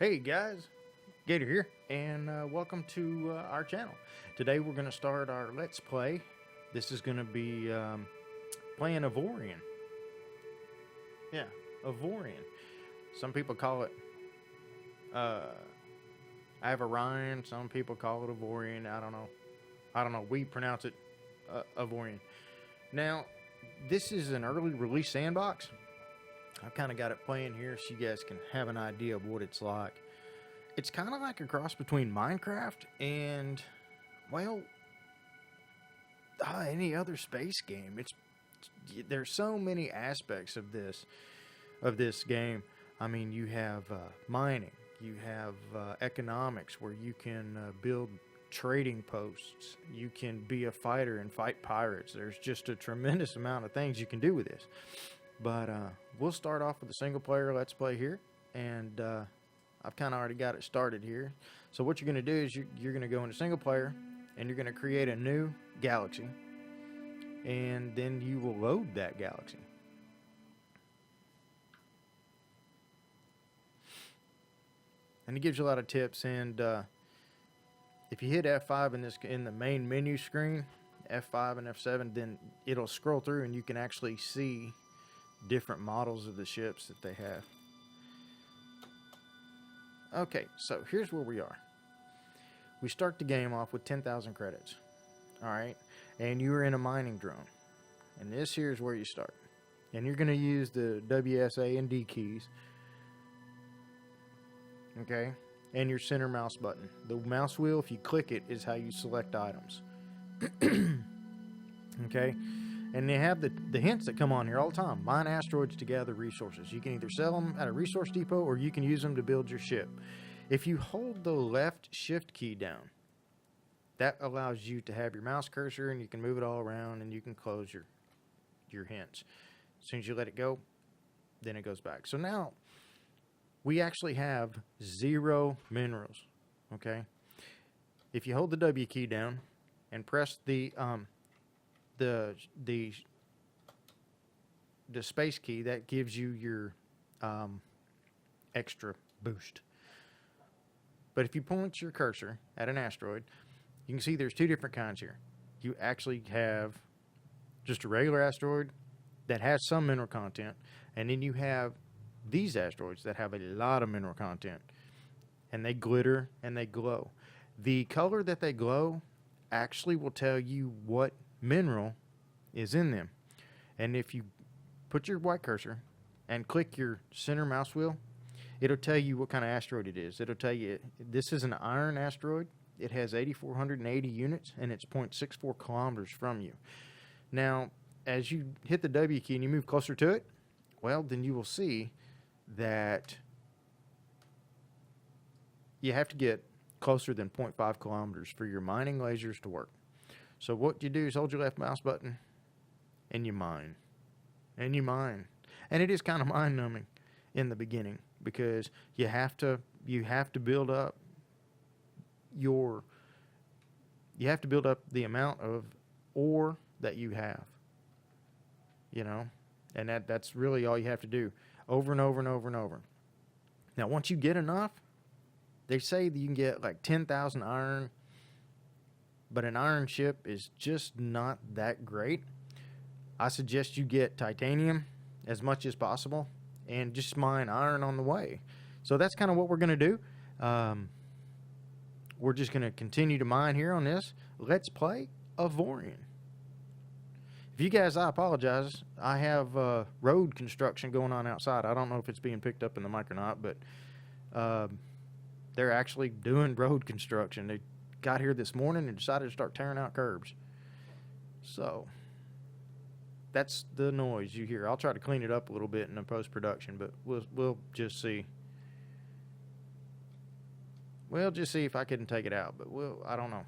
Hey guys, Gator here, and welcome to our channel. Today we're going to start our Let's Play. This is going to be playing Avorion. Yeah, Avorion. Some people call it Avorion, some people call it Avorion. I don't know. We pronounce it Avorion. Now, this is an early release sandbox. I've kind of got it playing here so you guys can have an idea of what it's like. It's kind of like a cross between Minecraft and, well, any other space game. There's so many aspects of this game. I mean, you have mining, you have economics where you can build trading posts. You can be a fighter and fight pirates. There's just a tremendous amount of things you can do with this. But we'll start off with a single player Let's Play here, and I've kind of already got it started here. So what you're going to do is you're going to go into single player, and you're going to create a new galaxy, and then you will load that galaxy. And it gives you a lot of tips, and if you hit F5 in the main menu screen, F5 and F7, then it'll scroll through and you can actually see different models of the ships that they have. Okay, so here's where we are. We start the game off with 10,000 credits. Alright, and you are in a mining drone. And this here is where you start. And you're going to use the WSA and D keys. Okay, and your center mouse button. The mouse wheel, if you click it, is how you select items. Okay. And they have the hints that come on here all the time. Mine asteroids to gather resources. You can either sell them at a resource depot or you can use them to build your ship. If you hold the left shift key down, that allows you to have your mouse cursor and you can move it all around and you can close your hints. As soon as you let it go, then it goes back. So now we actually have 0 minerals. Okay. If you hold the W key down and press the space key, that gives you your extra boost. But if you point your cursor at an asteroid, you can see there's 2 different kinds here. You actually have just a regular asteroid that has some mineral content, and then you have these asteroids that have a lot of mineral content, and they glitter and they glow. The color that they glow actually will tell you what mineral is in them. And if you put your white cursor and click your center mouse wheel, it'll tell you what kind of asteroid it is. It'll tell you this is an iron asteroid. It has 8,480 units and it's 0.64 kilometers from you. Now, as you hit the W key and you move closer to it, well, then you will see that you have to get closer than 0.5 kilometers for your mining lasers to work. So what you do is hold your left mouse button and you mine. And you mine. And it is kind of mind-numbing in the beginning because you have to build up the amount of ore that you have. You know? And that's really all you have to do over and over and over and over. Now once you get enough, they say that you can get like 10,000 iron, but an iron ship is just not that great. I suggest you get titanium as much as possible and just mine iron on the way. So that's kind of what we're going to do. We're just going to continue to mine here on this Let's Play Avorion. If you guys, I apologize. I have road construction going on outside. I don't know if it's being picked up in the mic or not, but they're actually doing road construction. They got here this morning and decided to start tearing out curbs. So that's the noise you hear. I'll try to clean it up a little bit in the post-production, but we'll just see. We'll just see if I can take it out, but I don't know.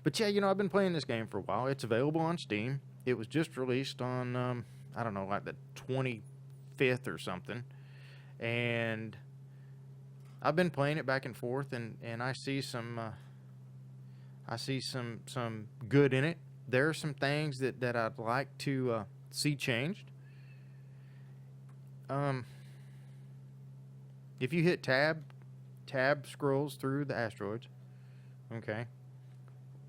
But yeah, you know, I've been playing this game for a while. It's available on Steam. It was just released on I don't know, like the 25th or something. And I've been playing it back and forth, and I see some good in it. There are some things that I'd like to see changed. If you hit tab scrolls through the asteroids. Okay.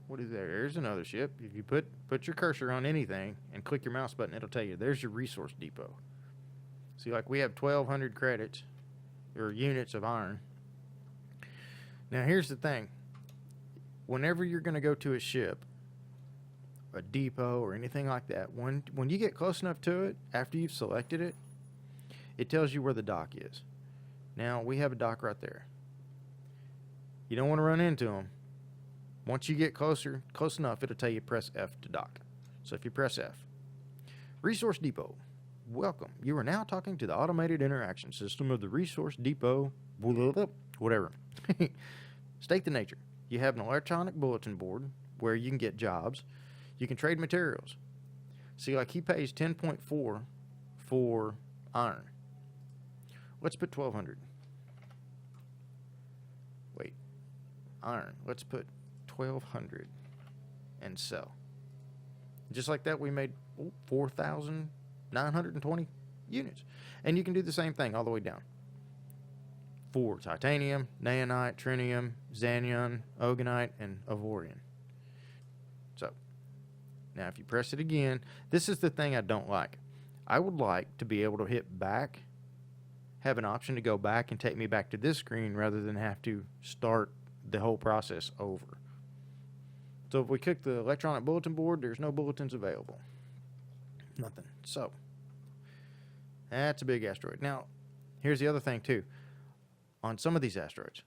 What is there? There's another ship. If you put your cursor on anything and click your mouse button, it'll tell you there's your resource depot. See, like we have 1,200 credits or units of iron. Now, here's the thing. Whenever you're going to go to a ship, a depot, or anything like that, when you get close enough to it, after you've selected it, it tells you where the dock is. Now, we have a dock right there. You don't want to run into them. Once you get close enough, it'll tell you press F to dock. So if you press F, Resource Depot, welcome. You are now talking to the automated interaction system of the Resource Depot, whatever. State the nature. You have an electronic bulletin board where you can get jobs. You can trade materials. See, like he pays 10.4 for iron. Let's put 1,200. Wait, iron. Let's put 1,200 and sell. Just like that, we made 4,920 units. And you can do the same thing all the way down. For titanium, naonite, trinium, xanium, ogonite, and avorion. So, now if you press it again, this is the thing I don't like. I would like to be able to hit back, have an option to go back and take me back to this screen rather than have to start the whole process over. So if we click the electronic bulletin board, there's no bulletins available. Nothing. So, that's a big asteroid. Now, here's the other thing too. On some of these asteroids,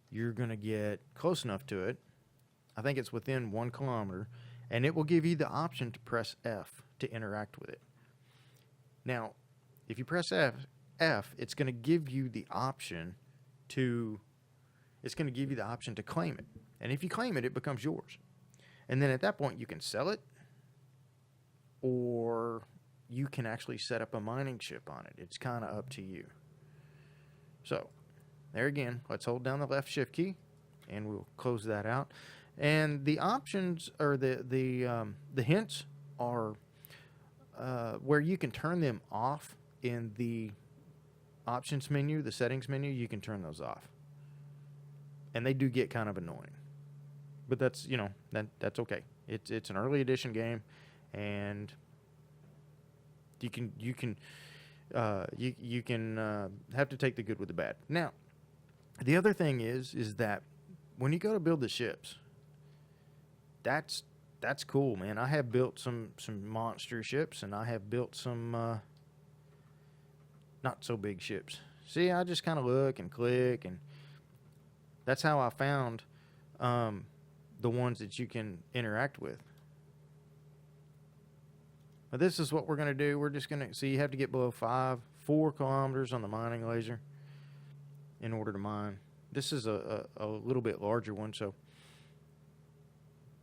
you're going to get close enough to it. I think it's within 1 kilometer, and it will give you the option to press F to interact with it. Now, if you press F, it's going to give you the option to claim it. And if you claim it, it becomes yours. And then at that point, you can sell it, or you can actually set up a mining ship on it. It's kind of up to you. So, there again, let's hold down the left shift key, and we'll close that out. And the options, or the hints, are where you can turn them off in the options menu, the settings menu. You can turn those off, and they do get kind of annoying. But that's, that's okay. It's an early edition game, and you can have to take the good with the bad. Now, the other thing is that when you go to build the ships, that's cool, man. I have built some monster ships, and I have built some not so big ships. See, I just kind of look and click, and that's how I found the ones that you can interact with. But this is what we're going to do. We're just going to see, you have to get below 4 kilometers on the mining laser in order to mine. This is a little bit larger one. So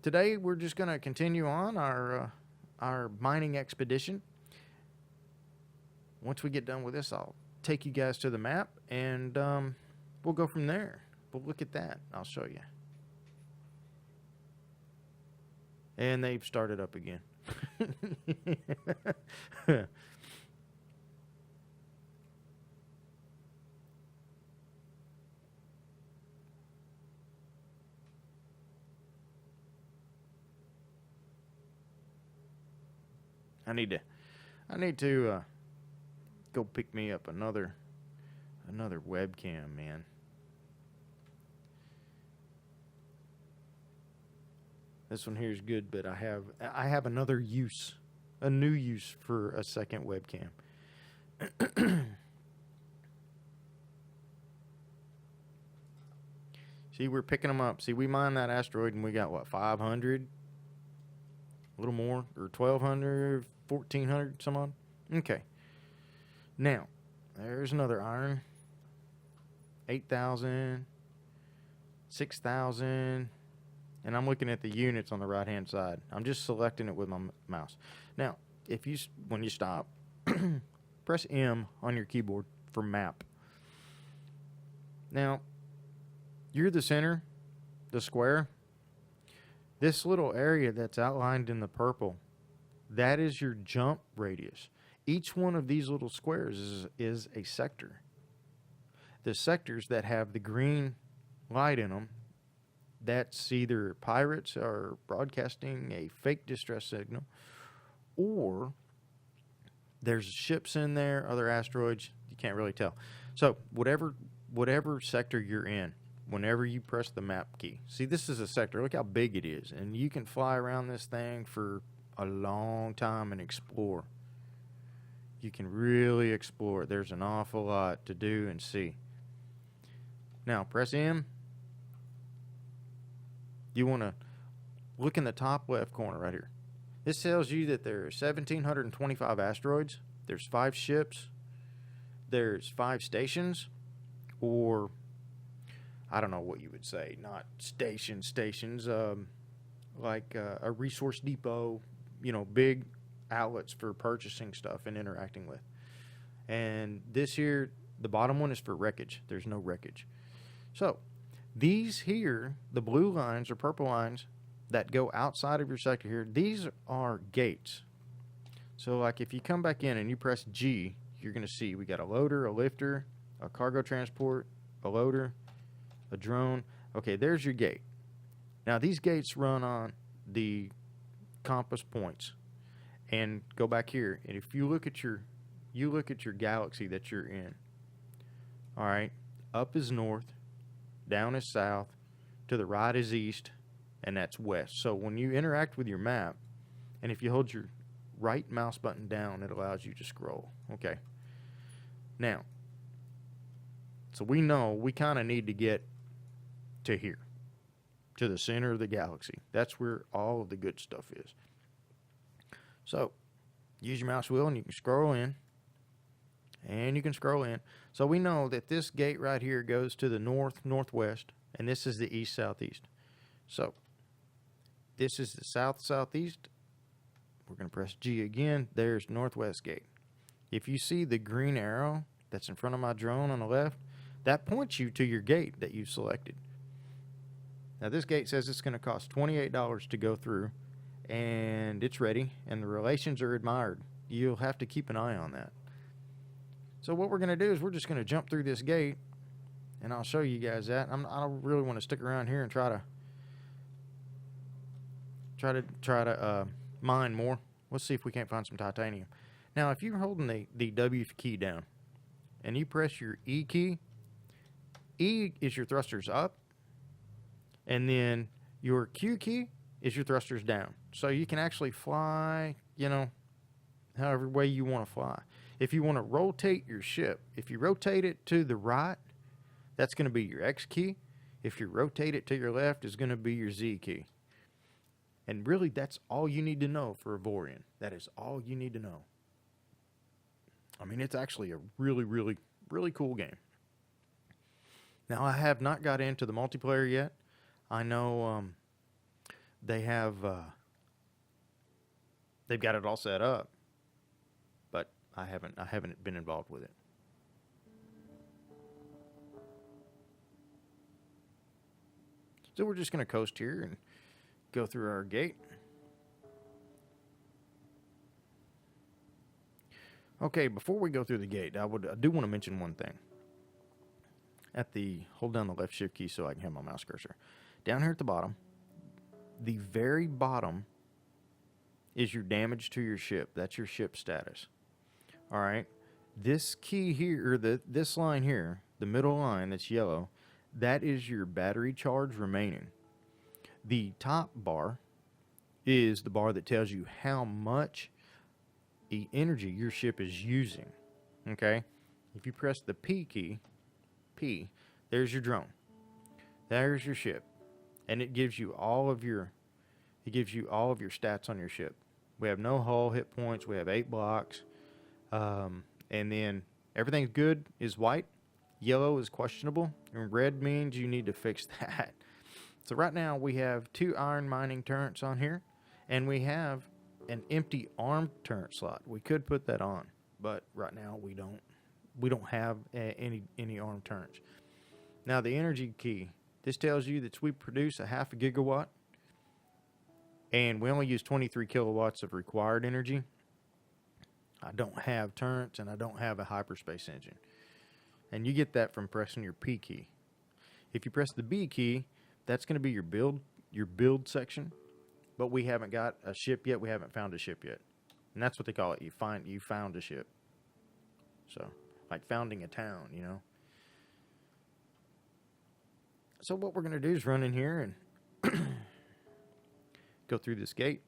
today we're just going to continue on our mining expedition. Once we get done with this, I'll take you guys to the map, and we'll go from there. But look at that. I'll show you. And they've started up again. I need to go pick me up another webcam, man. This one here is good, but I have another use, a new use for a second webcam. See, we're picking them up. See, we mined that asteroid, and we got, 500? A little more, or 1,200, 1,400, some odd? Okay. Now, there's another iron. 8,000, 6,000, and I'm looking at the units on the right-hand side. I'm just selecting it with my mouse. Now, when you stop, press M on your keyboard for map. Now, you're the center, the square. This little area that's outlined in the purple, that is your jump radius. Each one of these little squares is a sector. the sectors that have the green light in them, that's either pirates are broadcasting a fake distress signal, or there's ships in there, other asteroids. You can't really tell. So whatever sector you're in, whenever you press the map key, see, this is a sector. Look how big it is, and you can fly around this thing for a long time and explore. You can really explore. There's an awful lot to do and see. Now press M. You want to look in the top left corner right here. This tells you that there are 1,725 asteroids. There's 5 ships. There's 5 stations, or I don't know what you would say. Not stations. Like a resource depot. Big outlets for purchasing stuff and interacting with. And this here, the bottom one is for wreckage. There's no wreckage. So these here, the blue lines or purple lines that go outside of your sector here, these are gates. So like if you come back in and you press G, you're going to see we got a loader, a lifter, a cargo transport, a loader, a drone. Okay, there's your gate. Now these gates run on the compass points. And go back here, and if you look at your galaxy that you're in, all right, up is north, down is south, to the right is east, and that's west. So when you interact with your map, and if you hold your right mouse button down, it allows you to scroll. Okay. Now, so we know we kind of need to get to here, to the center of the galaxy. That's where all of the good stuff is. So, use your mouse wheel and you can scroll in. And you can scroll in. So we know that this gate right here goes to the northwest, and this is the east-southeast. So, this is the south-southeast. We're going to press G again. There's northwest gate. If you see the green arrow that's in front of my drone on the left, that points you to your gate that you've selected. Now, this gate says it's going to cost $28 to go through. And it's ready, and the relations are admired. You'll have to keep an eye on that. So what we're going to do is we're just going to jump through this gate, and I'll show you guys that. I don't really want to stick around here and try to mine more. Let's see if we can't find some titanium. Now, if you're holding the W key down, and you press your E key, E is your thrusters up, and then your Q key is your thrusters down. So you can actually fly, however way you want to fly. If you want to rotate your ship, if you rotate it to the right, that's going to be your X key. If you rotate it to your left, it's going to be your Z key. And really, that's all you need to know for Avorion. That is all you need to know. I mean, it's actually a really, really, really cool game. Now, I have not got into the multiplayer yet. I know they've got it all set up, but I haven't been involved with it. So we're just going to coast here and go through our gate. Okay, before we go through the gate, I do want to mention one thing. Hold down the left shift key so I can have my mouse cursor. Down here at the bottom, the very bottom is your damage to your ship. That's your ship status. All right. This key here, or this line here, the middle line that's yellow, that is your battery charge remaining. The top bar is the bar that tells you how much energy your ship is using. Okay. If you press the P key, P, there's your drone. There's your ship. And it gives you all of your stats on your ship. We have no hull hit points. We have 8 blocks. And then everything's good is white. Yellow is questionable. And red means you need to fix that. So right now we have 2 iron mining turrets on here. And we have an empty armed turret slot. We could put that on. But right now we don't have any armed turrets. Now the energy key. This tells you that we produce a 0.5 gigawatt. And we only use 23 kilowatts of required energy. I don't have turrets, and I don't have a hyperspace engine. And you get that from pressing your P key. If you press the B key, that's going to be your build section. But we haven't got a ship yet. We haven't found a ship yet. And that's what they call it. You found a ship. So, like founding a town, you know. So what we're going to do is run in here and go through this gate.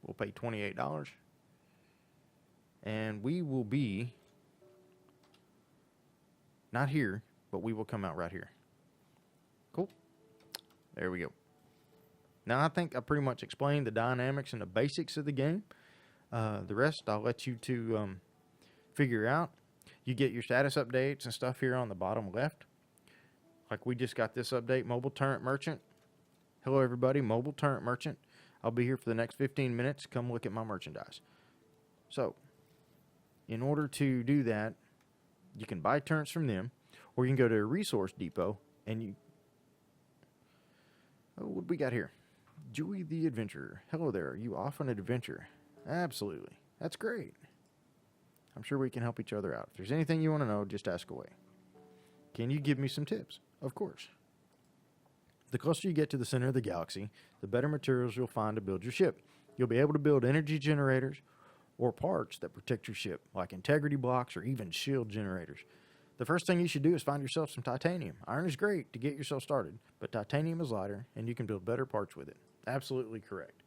We'll pay $28. And we will be not here, but we will come out right here. Cool. There we go. Now, I think I pretty much explained the dynamics and the basics of the game. The rest, I'll let you to figure out. You get your status updates and stuff here on the bottom left. Like we just got this update, Mobile Turret Merchant. Hello, everybody, Mobile Turret Merchant. I'll be here for the next 15 minutes. Come look at my merchandise. So, in order to do that, you can buy turrets from them, or you can go to a resource depot and you... Oh, what do we got here? Joey the Adventurer. Hello there. Are you off on an adventure? Absolutely. That's great. I'm sure we can help each other out. If there's anything you want to know, just ask away. Can you give me some tips? Of course. The closer you get to the center of the galaxy, the better materials you'll find to build your ship. You'll be able to build energy generators or parts that protect your ship, like integrity blocks or even shield generators. The first thing you should do is find yourself some titanium. Iron is great to get yourself started, but titanium is lighter, and you can build better parts with it. Absolutely correct.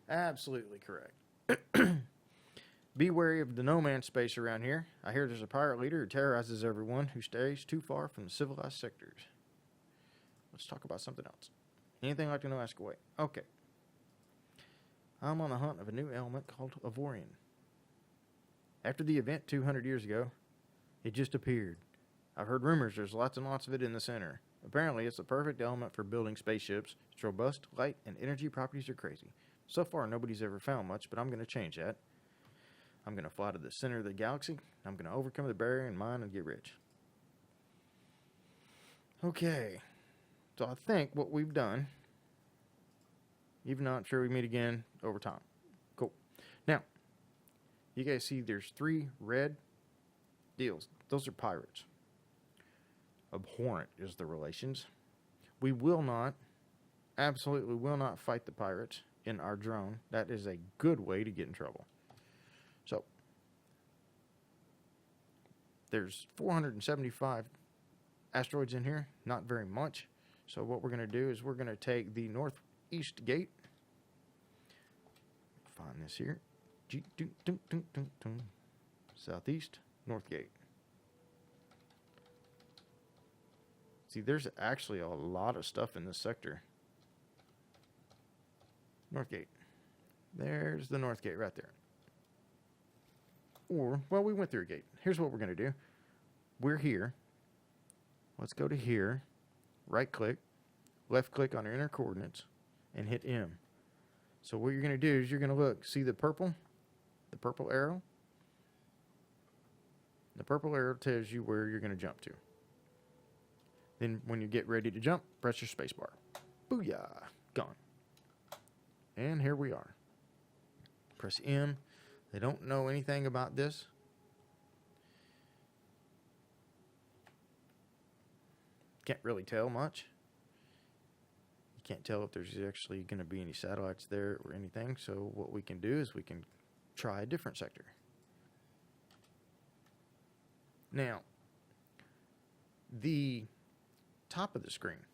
Absolutely correct. Be wary of the no man's space around here. I hear there's a pirate leader who terrorizes everyone who stays too far from the civilized sectors. Let's talk about something else. Anything you'd like to know, ask away. Okay. I'm on the hunt of a new element called Avorion. After the event 200 years ago, it just appeared. I've heard rumors there's lots and lots of it in the center. Apparently, it's the perfect element for building spaceships. Its robust, light, and energy properties are crazy. So far, nobody's ever found much, but I'm going to change that. I'm going to fly to the center of the galaxy. I'm going to overcome the barrier and mine and get rich. Okay. So I think what we've done, even though I'm sure we meet again over time. Cool. Now, you guys see there's 3 red deals. Those are pirates. Abhorrent is the relations. We will not, absolutely will not fight the pirates in our drone. That is a good way to get in trouble. So, there's 475 asteroids in here. Not very much. So what we're going to do is we're going to take the northeast gate. Find this here. Southeast, north gate. See, there's actually a lot of stuff in this sector. North gate. There's the north gate right there. Or, well, we went through a gate. Here's what we're going to do. We're here. Let's go to here. Right click. Left click on our inner coordinates. And hit M. So what you're going to do is you're going to look. See the purple? The purple arrow? The purple arrow tells you where you're going to jump to. Then when you get ready to jump, press your space bar. Booyah. Gone. And here we are. Press M. They don't know anything about this. Can't really tell much. You can't tell if there's actually going to be any satellites there or anything. So what we can do is we can try a different sector. Now, the top of the screen,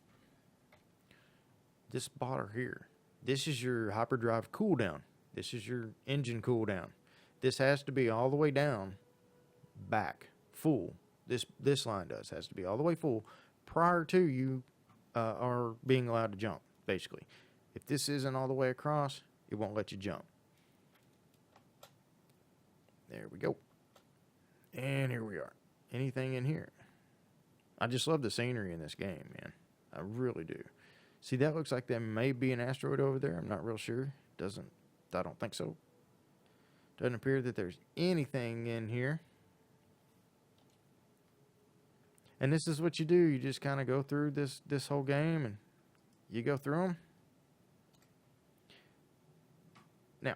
this bar here, this is your hyperdrive cooldown. This is your engine cooldown. This has to be all the way down, back, full. This line has to be all the way full prior to you are being allowed to jump, basically. If this isn't all the way across, it won't let you jump. There we go. And here we are. Anything in here? I just love the scenery in this game, man. I really do. See, that looks like there may be an asteroid over there. I'm not real sure. I don't think so. Doesn't appear that there's anything in here. And this is what you do. You just kind of go through this whole game and you go through them. Now,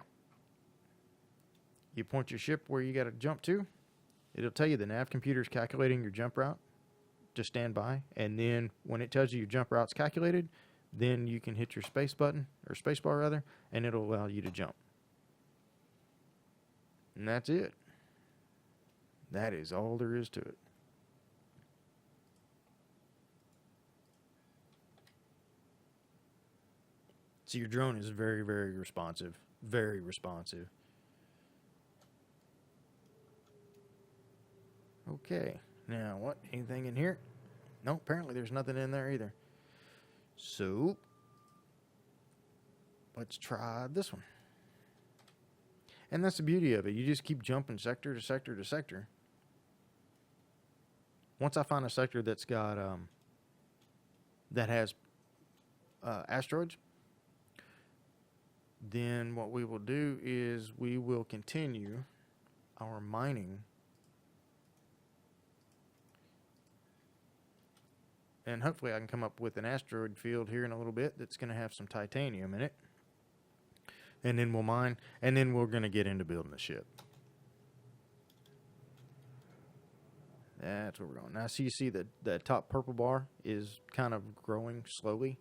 you point your ship where you got to jump to. It'll tell you the nav computer is calculating your jump route. just stand by. And then when it tells you your jump route's calculated, then you can hit your space button, or space bar rather, and it'll allow you to jump. And that's it. That is all there is to it. So your drone is very, very responsive. Very responsive. Okay. Now what? Anything in here? No, apparently there's nothing in there either. So let's try this one. And that's the beauty of it. You just keep jumping sector to sector to sector. Once I find a sector that's got that has asteroids, then what we will do is we will continue our mining. And hopefully I can come up with an asteroid field here in a little bit that's going to have some titanium in it. And then we'll mine, and then we're going to get into building the ship. That's where we're going. Now, so you see that the top purple bar is kind of growing slowly.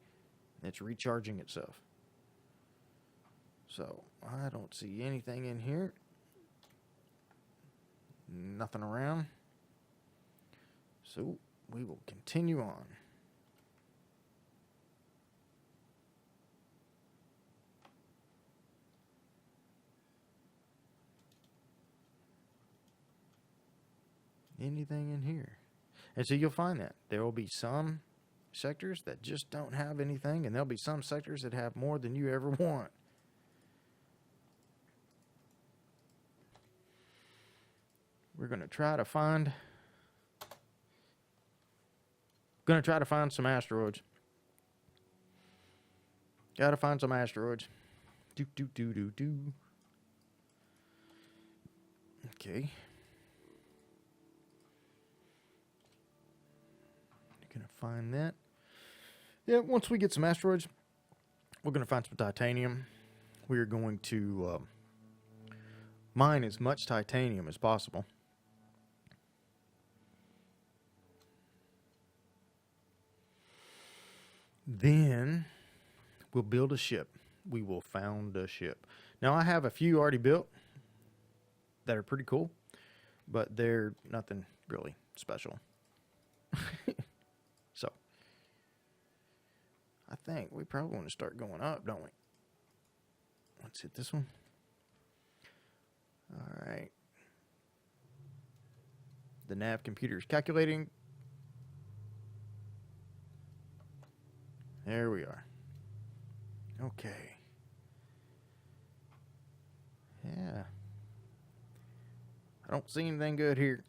It's recharging itself. So, I don't see anything in here. Nothing around. So, we will continue on. Anything in here? And so you'll find that there will be some sectors that just don't have anything, and there'll be some sectors that have more than you ever want. We're going to try to find some asteroids. Gotta find some asteroids. Do. Okay. Gonna find that. Yeah, once we get some asteroids, we're gonna find some titanium. We are going to mine as much titanium as possible. Then we'll build a ship. We will found a ship. Now I have a few already built that are pretty cool, but they're nothing really special. So I think we probably want to start going up, don't we? Let's hit this one. All right. The nav computer is calculating. There we are. Okay. Yeah. I don't see anything good here.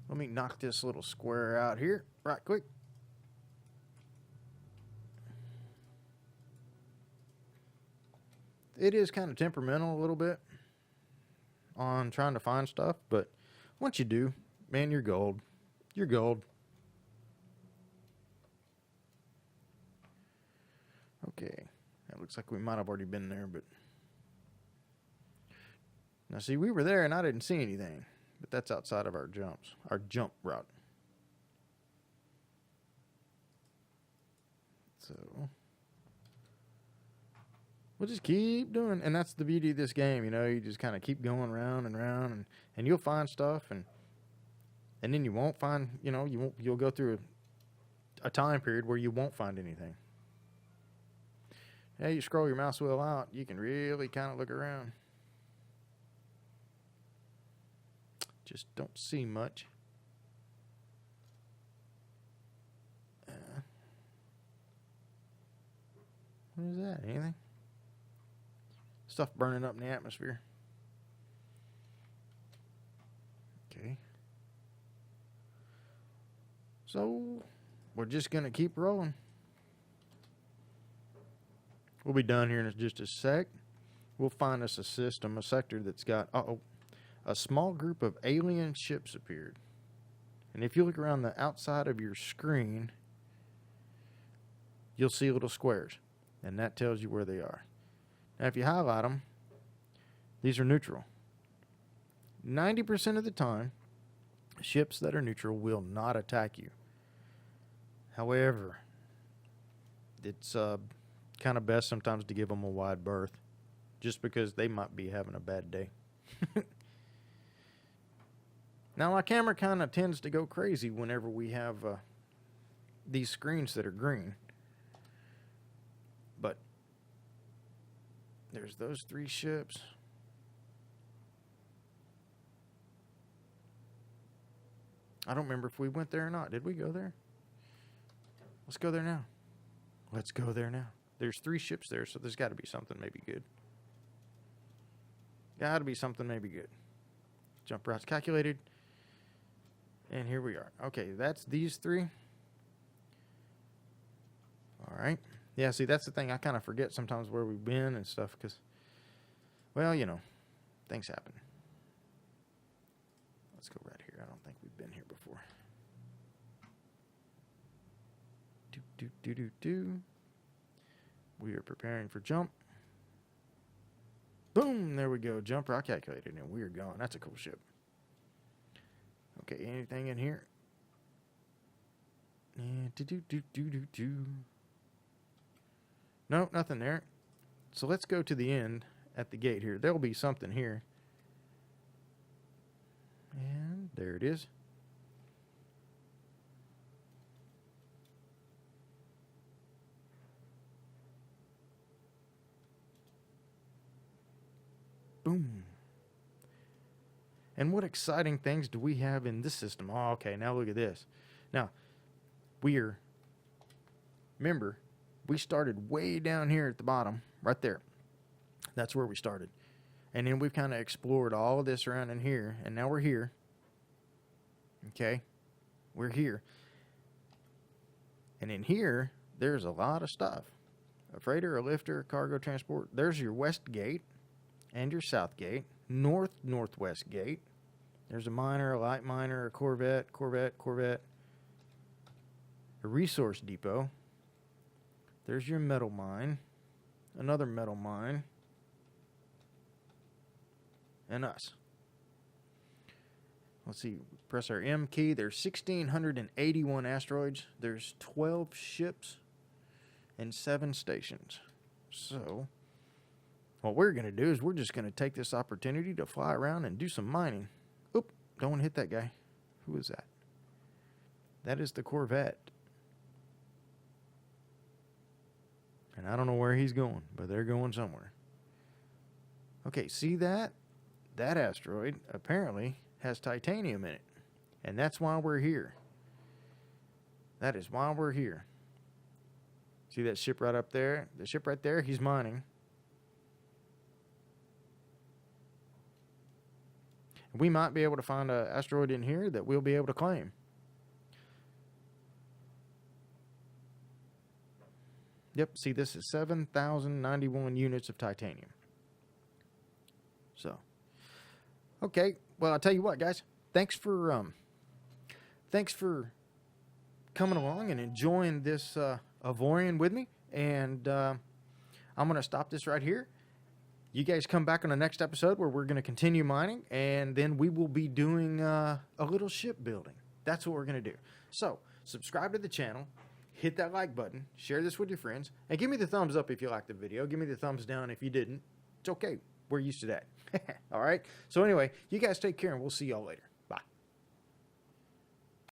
Let me knock this little square out here right quick. It is kind of temperamental a little bit on trying to find stuff, but once you do, man, you're gold. You're gold. Okay. That looks like we might have already been there, but... Now, see, we were there and I didn't see anything. But that's outside of our jumps. Our jump route. So... we'll just keep doing... And that's the beauty of this game, you know? You just kind of keep going round and round. And you'll find stuff and then you won't find, you know, you'll go through a time period where you won't find anything. Yeah, you scroll your mouse wheel out, you can really kind of look around. Just don't see much. What is that? Anything? Stuff burning up in the atmosphere. Okay. So, we're just going to keep rolling. We'll be done here in just a sec. We'll find us a system, a sector that's got, a small group of alien ships appeared. And if you look around the outside of your screen, you'll see little squares. And that tells you where they are. Now, if you highlight them, these are neutral. 90% of the time, ships that are neutral will not attack you. However, it's kind of best sometimes to give them a wide berth, just because they might be having a bad day. Now, my camera kind of tends to go crazy whenever we have these screens that are green. But there's those 3 ships. I don't remember if we went there or not. Did we go there? Let's go there now. Let's go there now. There's 3 ships there, so there's got to be something maybe good. Got to be something maybe good. Jump routes calculated. And here we are. Okay, that's these 3. All right. Yeah, see, that's the thing. I kind of forget sometimes where we've been and stuff because, well, you know, things happen. Let's go right here. I don't think we've been here before. We are preparing for jump. Boom, there we go. Jump route calculated, and we are gone. That's a cool ship. Okay, anything in here? No, nothing there. So let's go to the end at the gate here. There'll be something here. And there it is. Boom. And what exciting things do we have in this system? Oh, okay, now look at this. Now, remember, we started way down here at the bottom, right there. That's where we started. And then we've kind of explored all of this around in here, and now we're here. Okay, we're here. And in here, there's a lot of stuff. A freighter, a lifter, a cargo transport. There's your west gate and your south gate. Northwest gate. There's a miner, a light miner, a corvette. A resource depot. There's your metal mine. Another metal mine. And us. Let's see. Press our M key. There's 1,681 asteroids. There's 12 ships and 7 stations. So what we're going to do is we're just going to take this opportunity to fly around and do some mining. Oop, don't want to hit that guy. Who is that? That is the Corvette. And I don't know where he's going, but they're going somewhere. Okay, see that? That asteroid apparently has titanium in it. And that's why we're here. That is why we're here. See that ship right up there? The ship right there, he's mining. We might be able to find an asteroid in here that we'll be able to claim. Yep, see, this is 7,091 units of titanium. So, okay, well, I'll tell you what, guys. Thanks for coming along and enjoying this Avorion with me. And I'm going to stop this right here. You guys come back on the next episode where we're going to continue mining, and then we will be doing a little ship building. That's what we're going to do. So, subscribe to the channel, hit that like button, share this with your friends, and give me the thumbs up if you liked the video. Give me the thumbs down if you didn't. It's okay. We're used to that. All right? So anyway, you guys take care, and we'll see y'all later.